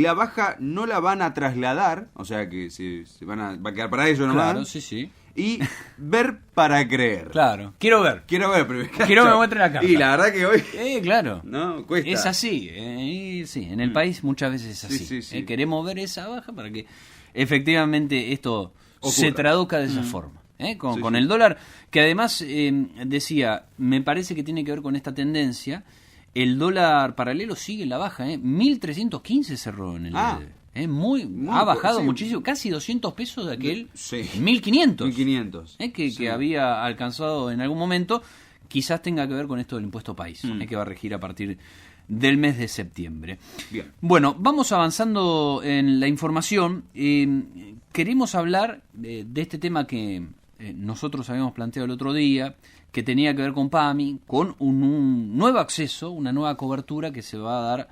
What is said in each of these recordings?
La baja no la van a trasladar, o sea que va a quedar para ellos nomás. Claro, sí. Y ver para creer. Claro, quiero ver. Quiero que me muestre la carta. Y la verdad que hoy... claro. No, cuesta. Es así. Sí, en el país muchas veces es así. Sí. Queremos ver esa baja para que efectivamente esto ocurra. Se traduzca de esa forma. Con el dólar, que además decía, me parece que tiene que ver con esta tendencia. El dólar paralelo sigue en la baja. 1315 cerró en el muy ha bajado muchísimo, casi 200 pesos de aquel 1500 que había alcanzado en algún momento. Quizás tenga que ver con esto del impuesto país, que va a regir a partir del mes de septiembre. Bien. Bueno, vamos avanzando en la información. Queremos hablar de este tema que nosotros habíamos planteado el otro día, que tenía que ver con PAMI, con un nuevo acceso, una nueva cobertura que se va a dar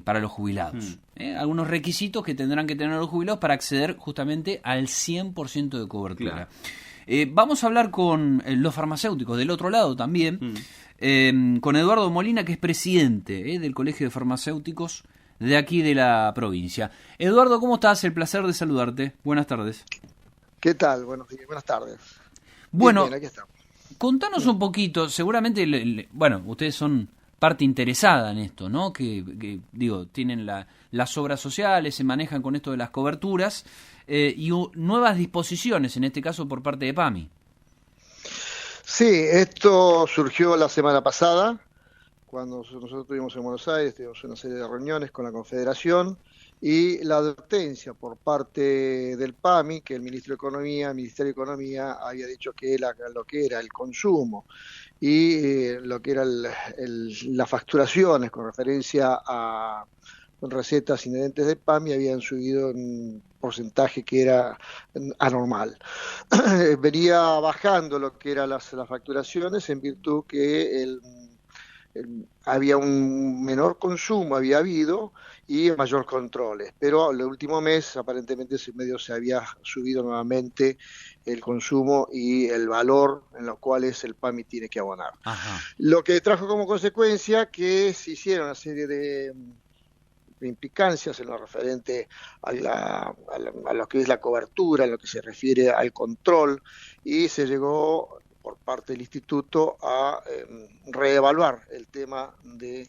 para los jubilados. Algunos requisitos que tendrán que tener los jubilados para acceder justamente al 100% de cobertura. Claro. Vamos a hablar con los farmacéuticos del otro lado también, con Eduardo Molina, que es presidente del Colegio de Farmacéuticos de aquí de la provincia. Eduardo, ¿cómo estás? El placer de saludarte. Buenas tardes. ¿Qué tal? Buenas tardes. Bueno, bien, aquí estamos. Contanos un poquito, seguramente, ustedes son parte interesada en esto, ¿no? Que digo, tienen las obras sociales, se manejan con esto de las coberturas y nuevas disposiciones, en este caso por parte de PAMI. Sí, esto surgió la semana pasada, cuando nosotros estuvimos en Buenos Aires, tuvimos una serie de reuniones con la Confederación y la advertencia por parte del PAMI, que el Ministerio de Economía había dicho que lo que era el consumo y lo que eran las facturaciones con referencia a recetas inherentes de PAMI habían subido en un porcentaje que era anormal. Venía bajando lo que eran las facturaciones en virtud que había un menor consumo, había habido, y mayor controles, pero el último mes aparentemente se había subido nuevamente el consumo y el valor en los cuales el PAMI tiene que abonar. Ajá. Lo que trajo como consecuencia que se hicieron una serie de implicancias en lo referente a lo que es la cobertura, en lo que se refiere al control, y se llegó por parte del instituto a reevaluar el tema de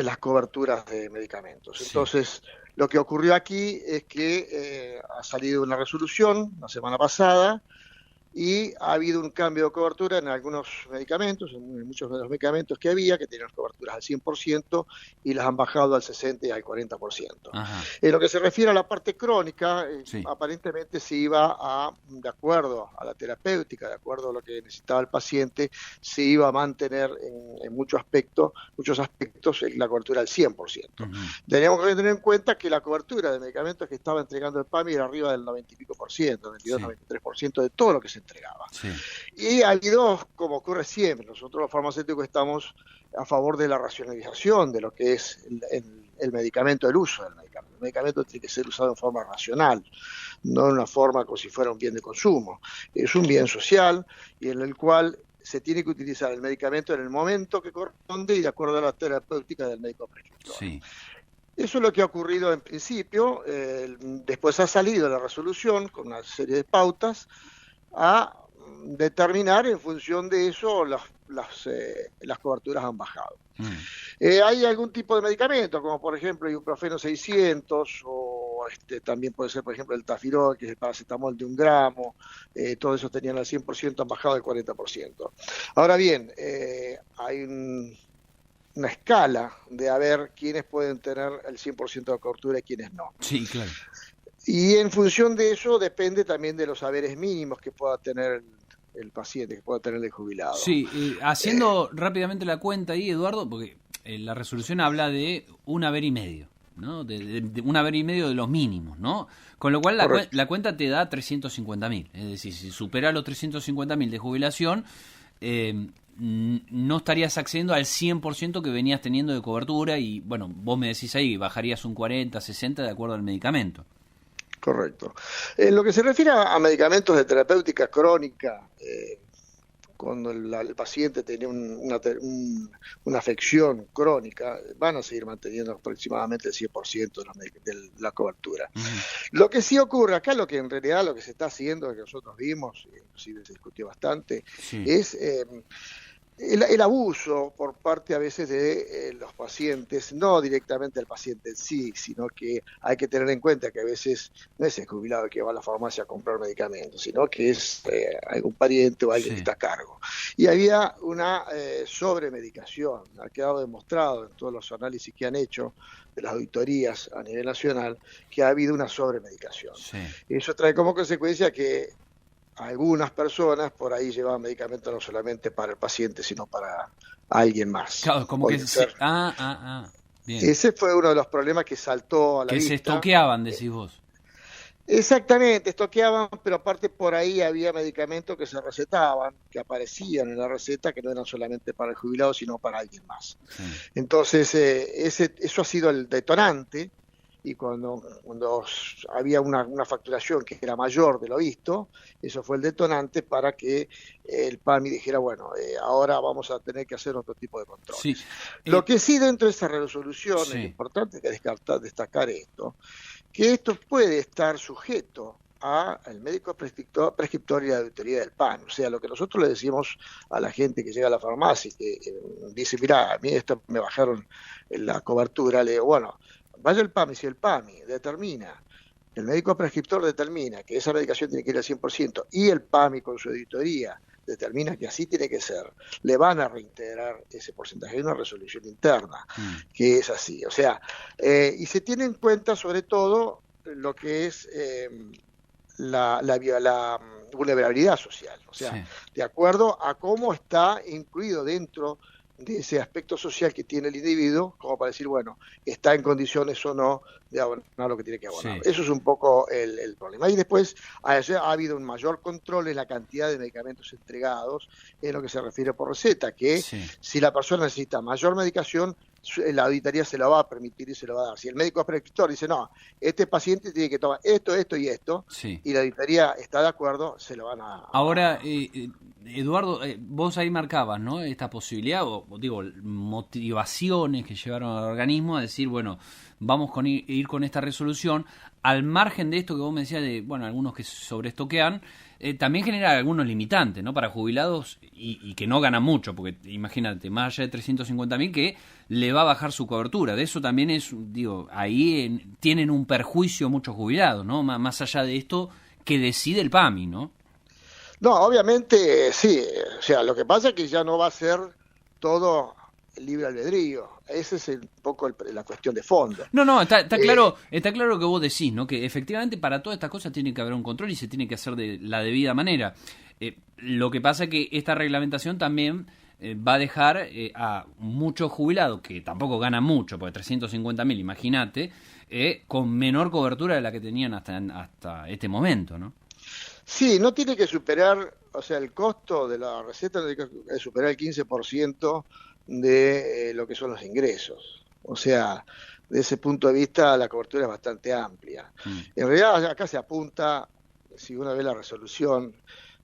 las coberturas de medicamentos. Sí. Entonces, lo que ocurrió aquí es que ha salido una resolución la semana pasada y ha habido un cambio de cobertura en algunos medicamentos, en muchos de los medicamentos que había, que tenían coberturas al 100% y las han bajado al 60% y al 40%. En lo que se refiere a la parte crónica, aparentemente se iba de acuerdo a la terapéutica, de acuerdo a lo que necesitaba el paciente, se iba a mantener en muchos aspectos la cobertura al 100%. Teníamos que tener en cuenta que la cobertura de medicamentos que estaba entregando el PAMI era arriba del 90 y pico por ciento, 92-93% de todo lo que se entregaba. Sí. Y ha habido, como ocurre siempre, nosotros los farmacéuticos estamos a favor de la racionalización de lo que es el medicamento, el uso del medicamento. El medicamento tiene que ser usado en forma racional, no en una forma como si fuera un bien de consumo. Es un bien social y en el cual se tiene que utilizar el medicamento en el momento que corresponde y de acuerdo a la terapéutica del médico prescriptor. Sí. Eso es lo que ha ocurrido en principio. Después ha salido la resolución con una serie de pautas a determinar en función de eso las coberturas han bajado. Hay algún tipo de medicamento, como por ejemplo ibuprofeno 600 o también puede ser por ejemplo el Tafirol, que es el paracetamol de 1 gramo, todo eso tenían al 100%, han bajado al 40%. Ahora bien, hay una escala de a ver quiénes pueden tener el 100% de cobertura y quiénes no. Sí, claro. Y en función de eso depende también de los saberes mínimos que pueda tener el paciente, que pueda tener el jubilado. Sí, haciendo rápidamente la cuenta ahí, Eduardo, porque la resolución habla de un haber y medio, ¿no? De un haber y medio de los mínimos, ¿no? Con lo cual la cuenta te da 350.000. Es decir, si supera los 350.000 de jubilación, no estarías accediendo al 100% que venías teniendo de cobertura y, bueno, vos me decís ahí, bajarías un 40, 60 de acuerdo al medicamento. Correcto. En lo que se refiere a medicamentos de terapéutica crónica, cuando el paciente tiene una afección crónica, van a seguir manteniendo aproximadamente el 100% de la cobertura. Ujú. Lo que sí ocurre acá, lo que en realidad lo que se está haciendo, que nosotros vimos, inclusive se discutió bastante, Sí. es el abuso por parte a veces de los pacientes, no directamente del paciente en sí, sino que hay que tener en cuenta que a veces no es el jubilado que va a la farmacia a comprar medicamentos, sino que es algún pariente o alguien Sí. que está a cargo. Y había una sobremedicación, ha quedado demostrado en todos los análisis que han hecho de las auditorías a nivel nacional, que ha habido una sobremedicación. Sí. Eso trae como consecuencia que algunas personas por ahí llevaban medicamentos no solamente para el paciente, sino para alguien más. Claro, como que Podría ser. bien. Ese fue uno de los problemas que saltó a la Que vista. se estoqueaban, decís vos. Exactamente, estoqueaban, pero aparte por ahí había medicamentos que se recetaban, que aparecían en la receta, que no eran solamente para el jubilado, sino para alguien más. Sí. Entonces, eso ha sido el detonante, y cuando había una facturación que era mayor de lo visto, eso fue el detonante para que el PAMI dijera, bueno, ahora vamos a tener que hacer otro tipo de controles. Sí. Lo que sí dentro de esa resolución Sí. es importante que destacar esto, que esto puede estar sujeto al médico prescriptor y a la auditoría del PAMI. O sea, lo que nosotros le decimos a la gente que llega a la farmacia y que dice, mira, a mí esto me bajaron la cobertura, le digo, bueno, vaya el PAMI, si el PAMI determina, el médico prescriptor determina que esa medicación tiene que ir al 100% y el PAMI con su auditoría determina que así tiene que ser, le van a reintegrar ese porcentaje. Hay una resolución interna que es así. O sea, y se tiene en cuenta sobre todo lo que es la vulnerabilidad social. O sea, Sí. de acuerdo a cómo está incluido dentro de ese aspecto social que tiene el individuo, como para decir, bueno, está en condiciones o no de abonar lo que tiene que abonar. Sí. Eso es un poco el problema. Y después ha habido un mayor control en la cantidad de medicamentos entregados en lo que se refiere por receta, que Sí. si la persona necesita mayor medicación, la auditoría se lo va a permitir y se lo va a dar. Si el médico prescriptor dice, no, este paciente tiene que tomar esto, esto y esto, Sí. y la auditoría está de acuerdo, se lo van a... Ahora, Eduardo, vos ahí marcabas, ¿no? Esta posibilidad, o digo, motivaciones que llevaron al organismo a decir, bueno, vamos a ir con esta resolución, al margen de esto que vos me decías de, bueno, algunos que sobreestoquean, también genera algunos limitantes, ¿no? Para jubilados y que no ganan mucho, porque imagínate, más allá de 350.000 que le va a bajar su cobertura. De eso también es, digo, ahí tienen un perjuicio muchos jubilados, ¿no? Más allá de esto que decide el PAMI, ¿no? No, obviamente sí, o sea, lo que pasa es que ya no va a ser todo libre albedrío, esa es un poco la cuestión de fondo. No, está claro lo que vos decís, ¿no? Que efectivamente para todas estas cosas tiene que haber un control y se tiene que hacer de la debida manera. Lo que pasa es que esta reglamentación también va a dejar a muchos jubilados, que tampoco ganan mucho, porque 350.000, imagínate, con menor cobertura de la que tenían hasta este momento, ¿no? Sí, no tiene que superar, o sea, el costo de la receta no tiene que superar el 15% de lo que son los ingresos. O sea, de ese punto de vista la cobertura es bastante amplia. En realidad acá se apunta, si uno ve la resolución,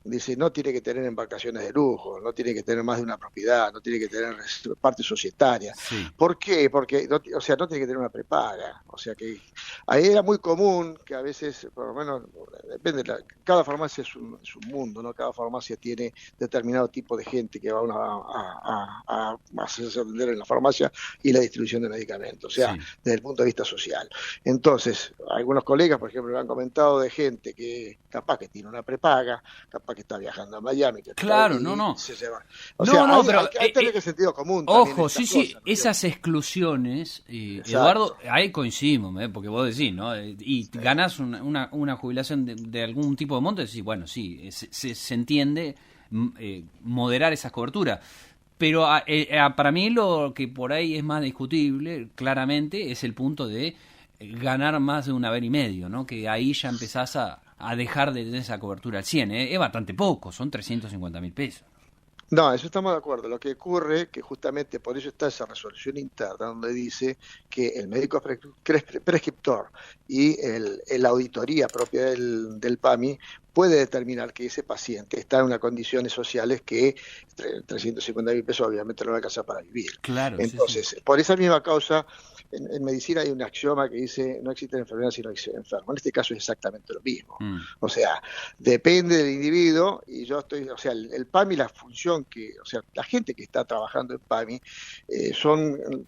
dice no tiene que tener embarcaciones de lujo, no tiene que tener más de una propiedad, no tiene que tener parte societaria. Sí. ¿Por qué? Porque, no tiene que tener una prepaga. O sea que ahí era muy común que a veces, por lo menos, depende, cada farmacia es un mundo, ¿no? Cada farmacia tiene determinado tipo de gente que va a hacerse atender en la farmacia y la distribución de medicamentos, o sea, Sí. desde el punto de vista social. Entonces, algunos colegas, por ejemplo, me han comentado de gente que capaz que tiene una prepaga, capaz que está viajando a Miami. Claro, y no. se lleva. Pero hay que tener sentido común. También ojo, en sí, estas sí, cosas, ¿no? esas exclusiones, Exacto. Eduardo, ahí coincidimos, porque vos decís, ¿no? Y ganás una jubilación de algún tipo de monto, decís, bueno, sí, se entiende moderar esas coberturas. Pero para mí lo que por ahí es más discutible, claramente, es el punto de ganar más de un haber y medio, ¿no? Que ahí ya empezás a dejar de tener esa cobertura al 100, es bastante poco, son 350.000 pesos. No, eso estamos de acuerdo. Lo que ocurre que justamente por eso está esa resolución interna donde dice que el médico prescriptor y la auditoría propia del PAMI puede determinar que ese paciente está en unas condiciones sociales que 350.000 pesos obviamente no va a alcanzar para vivir. Claro, Entonces, sí. por esa misma causa, en medicina hay un axioma que dice no existe enfermedad si no existe enfermo. En este caso es exactamente lo mismo. O sea, depende del individuo y yo estoy, o sea, el PAMI, la función que, o sea, la gente que está trabajando en PAMI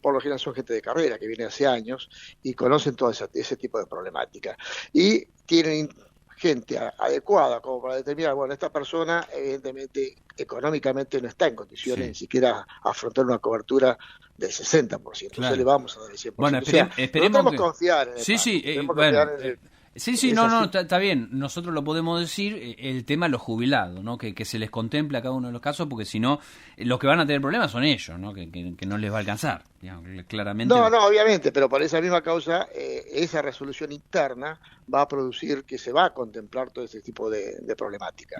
por lo general son gente de carrera que viene hace años y conocen todo ese tipo de problemática. Y tienen gente adecuada como para determinar, bueno, esta persona evidentemente económicamente no está en condiciones ni siquiera afrontar una cobertura del 60%, Claro. Entonces le vamos a dar el 100%. Bueno, esperemos esperemos que confiar en el Sí, no, está bien, nosotros lo podemos decir, el tema de los jubilados, ¿no? Que se les contemple a cada uno de los casos, porque si no, los que van a tener problemas son ellos, ¿no? Que no les va a alcanzar, digamos, claramente. No, obviamente, pero por esa misma causa, esa resolución interna va a producir que se va a contemplar todo ese tipo de problemática.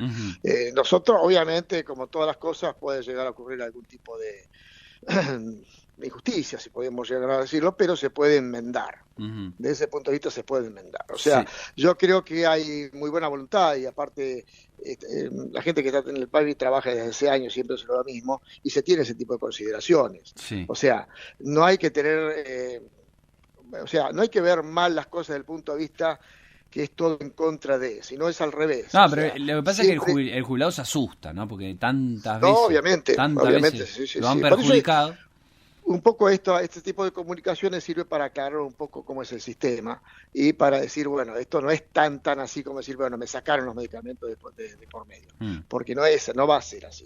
Nosotros, obviamente, como todas las cosas, puede llegar a ocurrir algún tipo de injusticia, si podemos llegar a decirlo, pero se puede enmendar. Desde ese punto de vista se puede enmendar. O sea, yo creo que hay muy buena voluntad y aparte la gente que está en el PAMI trabaja desde hace años, siempre es lo mismo, y se tiene ese tipo de consideraciones. O sea, no hay que tener, no hay que ver mal las cosas desde el punto de vista que es todo en contra de, si no es al revés. No, pero lo que pasa es que el jubilado se asusta, ¿no? Porque tantas veces, obviamente, veces lo han perjudicado. Un poco este tipo de comunicaciones sirve para aclarar un poco cómo es el sistema y para decir, bueno, esto no es tan así como decir, bueno, me sacaron los medicamentos de por medio, porque no va a ser así,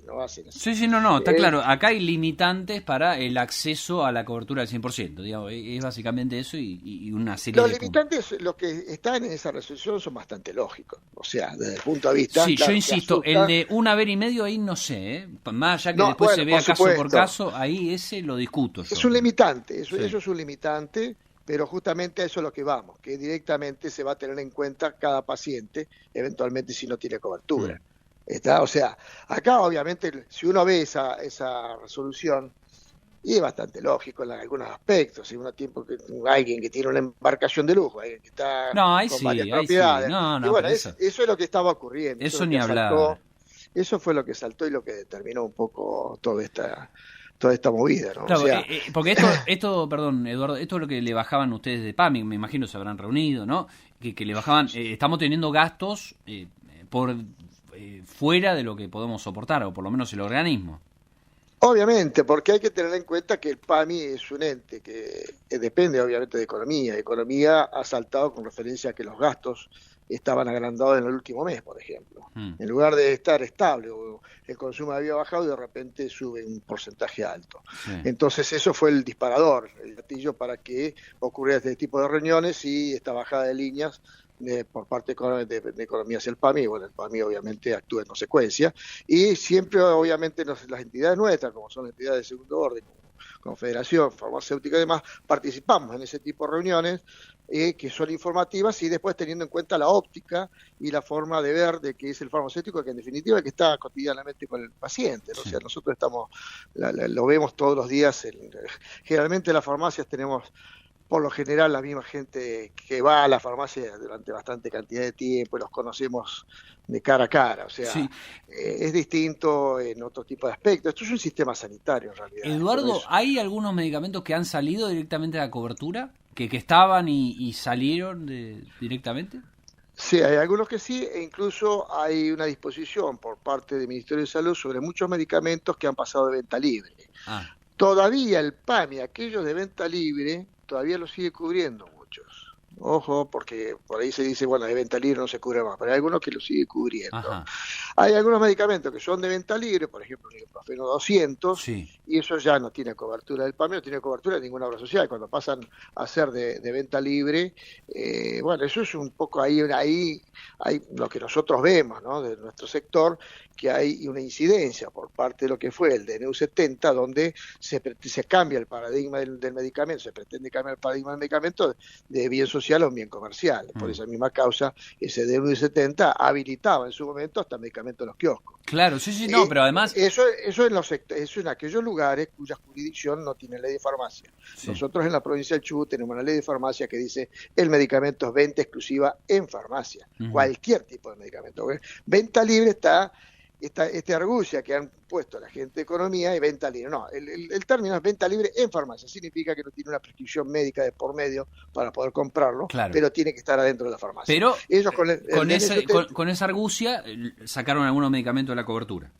Sí, no, está claro, acá hay limitantes para el acceso a la cobertura del 100%, digamos, es básicamente eso y una serie de limitantes, los que están en esa resolución son bastante lógicos, o sea, desde el punto de vista... Sí, claro, yo insisto, el de un haber y medio ahí no sé, más allá que después se vea caso por caso, ahí ese lo discuto. Es un limitante, eso es un limitante, pero justamente a eso es lo que vamos, que directamente se va a tener en cuenta cada paciente, eventualmente si no tiene cobertura. ¿Está? O sea, acá obviamente si uno ve esa resolución, y es bastante lógico en algunos aspectos, si uno tiene alguien que tiene una embarcación de lujo, alguien que está con varias propiedades, y bueno, eso es lo que estaba ocurriendo. Eso ni hablar. Eso fue lo que saltó y lo que determinó un poco toda esta movida, ¿no? Claro, porque esto, perdón, Eduardo, esto es lo que le bajaban ustedes de PAMI, me imagino se habrán reunido, ¿no? Que le bajaban, estamos teniendo gastos por fuera de lo que podemos soportar, o por lo menos el organismo. Obviamente, porque hay que tener en cuenta que el PAMI es un ente que depende obviamente de economía. Economía ha saltado con referencia a que los gastos estaban agrandados en el último mes, por ejemplo. En lugar de estar estable, o el consumo había bajado y de repente sube un porcentaje alto. Entonces eso fue el disparador, el gatillo para que ocurriera este tipo de reuniones y esta bajada de líneas por parte de Economía hacia el PAMI, y bueno, el PAMI obviamente actúa en consecuencia, y siempre obviamente las entidades nuestras, como son entidades de segundo orden, como Confederación Farmacéutica y demás, participamos en ese tipo de reuniones que son informativas y después teniendo en cuenta la óptica y la forma de ver de qué es el farmacéutico, que en definitiva que está cotidianamente con el paciente, ¿no? O sea, nosotros lo vemos todos los días, generalmente en las farmacias tenemos por lo general la misma gente que va a la farmacia durante bastante cantidad de tiempo, los conocemos de cara a cara, o sea, es distinto en otro tipo de aspectos. Esto es un sistema sanitario en realidad. Eduardo, ¿hay algunos medicamentos que han salido directamente de la cobertura? ¿Que estaban y salieron directamente? Sí, hay algunos que sí, e incluso hay una disposición por parte del Ministerio de Salud sobre muchos medicamentos que han pasado de venta libre. Todavía el PAMI, aquellos de venta libre, todavía lo sigue cubriendo muchos. Ojo, porque por ahí se dice, bueno, de venta libre no se cubre más, pero hay algunos que lo sigue cubriendo. Hay algunos medicamentos que son de venta libre, por ejemplo, el ibuprofeno 200, y eso ya no tiene cobertura del PAMI, no tiene cobertura de ninguna obra social. Cuando pasan a ser de venta libre, bueno, eso es un poco ahí hay lo que nosotros vemos, ¿no? De nuestro sector, que hay una incidencia por parte de lo que fue el DNU 70, donde se cambia el paradigma del medicamento, se pretende cambiar el paradigma del medicamento de bien social social a un bien comercial. Por esa misma causa, ese DNU-70 habilitaba en su momento hasta medicamentos en los kioscos. Claro, sí, no, pero además... Eso en aquellos lugares cuya jurisdicción no tiene ley de farmacia. Sí. Nosotros en la provincia del Chubut tenemos una ley de farmacia que dice el medicamento es venta exclusiva en farmacia, cualquier tipo de medicamento. Venta libre está este argucia que han puesto la gente de economía y venta libre. No, el término es venta libre en farmacia. Significa que no tiene una prescripción médica de por medio para poder comprarlo, claro, pero tiene que estar adentro de la farmacia. Pero ellos con esa argucia sacaron algunos medicamentos de la cobertura.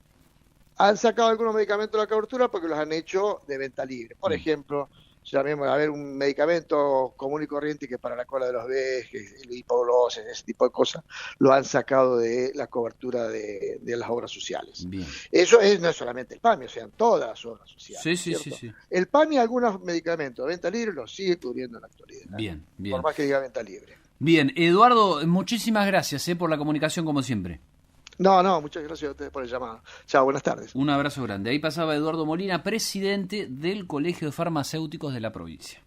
Han sacado algunos medicamentos de la cobertura porque los han hecho de venta libre. Por ejemplo, llamemos a ver un medicamento común y corriente que para la cola de los bebés, el hipogloss, ese tipo de cosas, lo han sacado de la cobertura de las obras sociales. Bien. Eso no es solamente el PAMI, o sea, en todas las obras sociales. Sí. El PAMI, algunos medicamentos de venta libre los sigue cubriendo en la actualidad. Bien. Por más que diga venta libre. Bien, Eduardo, muchísimas gracias por la comunicación como siempre. No, muchas gracias a ustedes por el llamado. Chao, buenas tardes. Un abrazo grande. Ahí pasaba Eduardo Molina, presidente del Colegio de Farmacéuticos de la provincia.